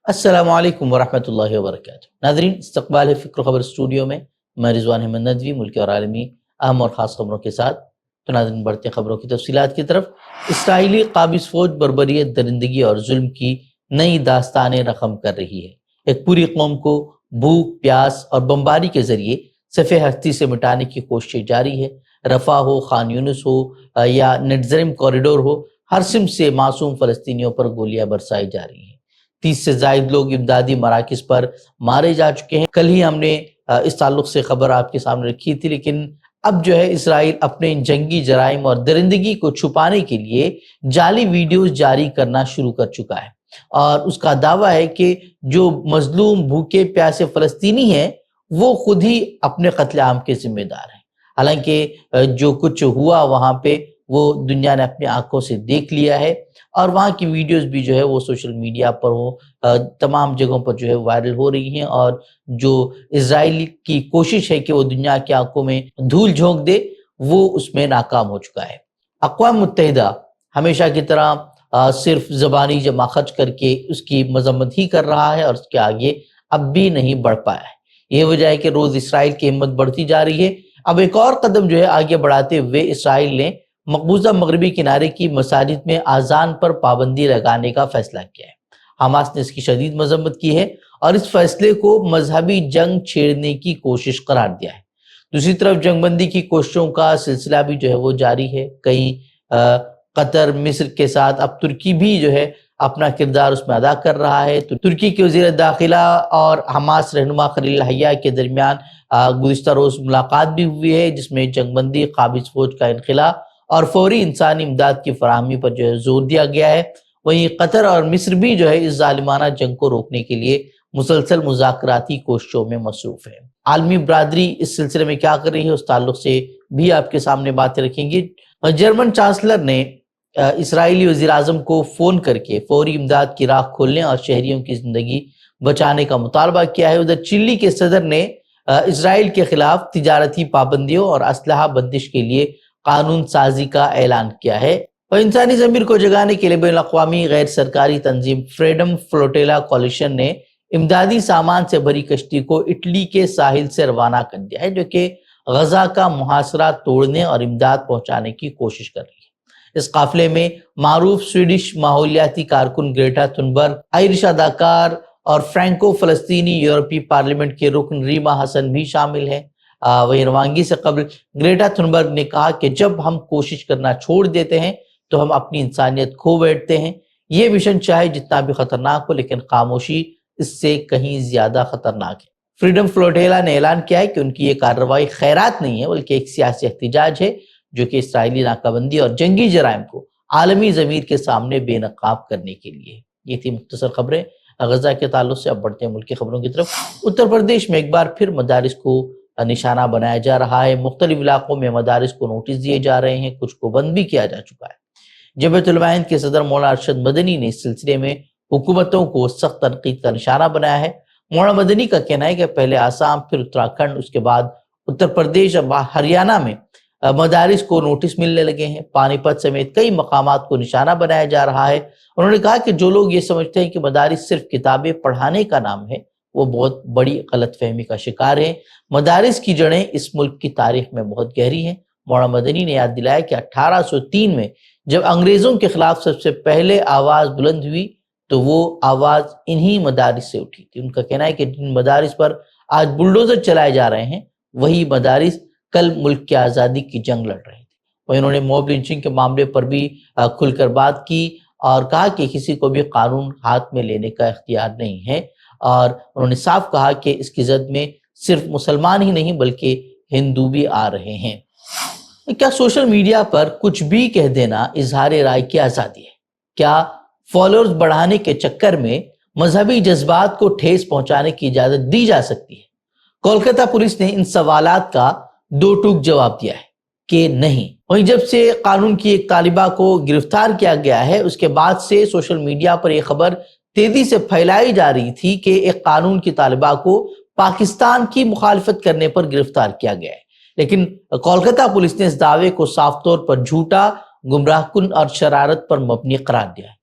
السلام علیکم ورحمۃ اللہ وبرکاتہ۔ ناظرین، استقبال ہے فکر خبر اسٹوڈیو میں رضوان احمد ندوی ملکی اور عالمی اہم اور خاص خبروں کے ساتھ۔ تو ناظرین، بڑھتے خبروں کی تفصیلات کی طرف۔ اسرائیلی قابض فوج بربریت، درندگی اور ظلم کی نئی داستانیں رقم کر رہی ہے۔ ایک پوری قوم کو بھوک، پیاس اور بمباری کے ذریعے صفحہ ہستی سے مٹانے کی کوشش جاری ہے۔ رفح ہو، خان یونس ہو یا نٹزرم کوریڈور ہو، ہر سمت سے معصوم فلسطینیوں پر گولیاں برسائی جا رہی ہیں۔ 30 سے زائد لوگ امدادی مراکز پر مارے جا چکے ہیں۔ کل ہی ہم نے اس تعلق سے خبر آپ کے سامنے رکھی تھی، لیکن اب جو ہے اسرائیل اپنے ان جنگی جرائم اور درندگی کو چھپانے کے لیے جعلی ویڈیوز جاری کرنا شروع کر چکا ہے، اور اس کا دعویٰ ہے کہ جو مظلوم بھوکے پیاسے فلسطینی ہیں وہ خود ہی اپنے قتل عام کے ذمہ دار ہیں۔ حالانکہ جو کچھ ہوا وہاں پہ وہ دنیا نے اپنی آنکھوں سے دیکھ لیا ہے، اور وہاں کی ویڈیوز بھی جو ہے وہ سوشل میڈیا پر تمام جگہوں پر جو ہے وائرل ہو رہی ہیں، اور جو اسرائیل کی کوشش ہے کہ وہ دنیا کی آنکھوں میں دھول جھونک دے وہ اس میں ناکام ہو چکا ہے۔ اقوام متحدہ ہمیشہ کی طرح صرف زبانی جمع خرچ کر کے اس کی مذمت ہی کر رہا ہے، اور اس کے آگے اب بھی نہیں بڑھ پایا ہے۔ یہ وجہ ہے کہ روز اسرائیل کی ہمت بڑھتی جا رہی ہے۔ اب ایک اور قدم جو ہے آگے بڑھاتے ہوئے اسرائیل نے مقبوضہ مغربی کنارے کی مساجد میں اذان پر پابندی لگانے کا فیصلہ کیا ہے۔ حماس نے اس کی شدید مذمت کی ہے اور اس فیصلے کو مذہبی جنگ چھیڑنے کی کوشش قرار دیا ہے۔ دوسری طرف جنگ بندی کی کوششوں کا سلسلہ بھی جو ہے وہ جاری ہے۔ قطر، مصر کے ساتھ اب ترکی بھی جو ہے اپنا کردار اس میں ادا کر رہا ہے۔ تو ترکی کے وزیر داخلہ اور حماس رہنما خلیل الحیہ کے درمیان گزشتہ روز ملاقات بھی ہوئی ہے، جس میں جنگ بندی، قابض فوج کا انخلا اور فوری انسانی امداد کی فراہمی پر جو ہے زور دیا گیا ہے۔ وہیں قطر اور مصر بھی جو ہے اس ظالمانہ جنگ کو روکنے کے لیے مسلسل مذاکراتی کوششوں میں مصروف ہے۔ عالمی برادری اس سلسلے میں کیا کر رہی ہے، اس تعلق سے بھی آپ کے سامنے باتیں رکھیں گے۔ جرمن چانسلر نے اسرائیلی وزیر اعظم کو فون کر کے فوری امداد کی راہ کھولنے اور شہریوں کی زندگی بچانے کا مطالبہ کیا ہے۔ ادھر چلی کے صدر نے اسرائیل کے خلاف تجارتی پابندیوں اور اسلحہ بندش کے لیے قانون سازی کا اعلان کیا ہے۔ اور انسانی ضمیر کو جگانے کے لیے بین الاقوامی غیر سرکاری تنظیم فریڈم فلوٹیلا کولیشن نے امدادی سامان سے بھری کشتی کو اٹلی کے ساحل سے روانہ کر دیا ہے، جو کہ غزہ کا محاصرہ توڑنے اور امداد پہنچانے کی کوشش کر رہی ہے۔ اس قافلے میں معروف سویڈش ماحولیاتی کارکن گریٹا تھنبرگ، آئرش اداکار اور فرینکو فلسطینی یورپی پارلیمنٹ کے رکن ریما حسن بھی شامل ہیں۔ وہی روانگی سے قبل گریٹا تھنبرگ نے کہا کہ جب ہم کوشش کرنا چھوڑ دیتے ہیں تو ہم اپنی انسانیت کھو بیٹھتے ہیں۔ یہ مشن چاہے جتنا بھی خطرناک ہو، لیکن خاموشی اس سے کہیں زیادہ خطرناک ہے۔ فریڈم فلوٹیلا نے اعلان کیا ہے کہ ان کی یہ کارروائی خیرات نہیں ہے، بلکہ ایک سیاسی احتجاج ہے جو کہ اسرائیلی ناکہ بندی اور جنگی جرائم کو عالمی ضمیر کے سامنے بے نقاب کرنے کے لیے۔ یہ تھی مختصر خبریں غزہ کے تعلق سے۔ اب بڑھتے ہیں ملک کی خبروں کی طرف۔ اتر پردیش میں ایک بار پھر مدارس کو نشانہ بنایا جا رہا ہے۔ مختلف علاقوں میں مدارس کو نوٹس دیے جا رہے ہیں، کچھ کو بند بھی کیا جا چکا ہے۔ جمعیت علماء ہند کے صدر مولانا ارشد مدنی نے اس سلسلے میں حکومتوں کو سخت تنقید کا نشانہ بنایا ہے۔ مولانا مدنی کا کہنا ہے کہ پہلے آسام، پھر اتراکھنڈ، اس کے بعد اتر پردیش اور ہریانہ میں مدارس کو نوٹس ملنے لگے ہیں۔ پانی پت سمیت کئی مقامات کو نشانہ بنایا جا رہا ہے۔ انہوں نے کہا کہ جو لوگ یہ سمجھتے ہیں کہ مدارس صرف کتابیں پڑھانے کا نام ہے، وہ بہت بڑی غلط فہمی کا شکار ہیں۔ مدارس کی جڑیں اس ملک کی تاریخ میں بہت گہری ہیں۔ مولانا مدنی نے یاد دلایا کہ 1803 میں جب انگریزوں کے خلاف سب سے پہلے آواز بلند ہوئی تو وہ آواز انہی مدارس سے اٹھی تھی۔ ان کا کہنا ہے کہ جن مدارس پر آج بلڈوزر چلائے جا رہے ہیں، وہی مدارس کل ملک کی آزادی کی جنگ لڑ رہے تھے۔ اور انہوں نے موب لنچنگ کے معاملے پر بھی کھل کر بات کی اور کہا کہ کسی کو بھی قانون ہاتھ میں لینے کا اختیار نہیں ہے، اور انہوں نے صاف کہا کہ اس کی زد میں صرف مسلمان ہی نہیں بلکہ ہندو بھی آ رہے ہیں۔ کیا سوشل میڈیا پر کچھ بھی کہہ دینا اظہار رائے کی آزادی ہے؟ کیا فالوورز بڑھانے کے چکر میں مذہبی جذبات کو ٹھیس پہنچانے کی اجازت دی جا سکتی ہے؟ کولکاتہ پولیس نے ان سوالات کا دو ٹوک جواب دیا ہے کہ نہیں۔ وہیں جب سے قانون کی ایک طالبہ کو گرفتار کیا گیا ہے، اس کے بعد سے سوشل میڈیا پر یہ خبر تیزی سے پھیلائی جا رہی تھی کہ ایک قانون کی طالبہ کو پاکستان کی مخالفت کرنے پر گرفتار کیا گیا ہے، لیکن کولکاتہ پولیس نے اس دعوے کو صاف طور پر جھوٹا، گمراہ کن اور شرارت پر مبنی قرار دیا ہے۔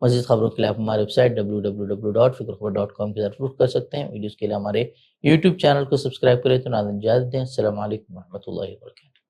مزید خبروں کے لیے آپ ہمارے ویب سائٹ www.fikrkhabar.com کی طرف رخ کر سکتے ہیں۔ ویڈیوز کے لیے ہمارے یوٹیوب چینل کو سبسکرائب کریں۔ تو ناظرین اجازت دیں، السلام علیکم ورحمۃ اللہ وبرکاتہ۔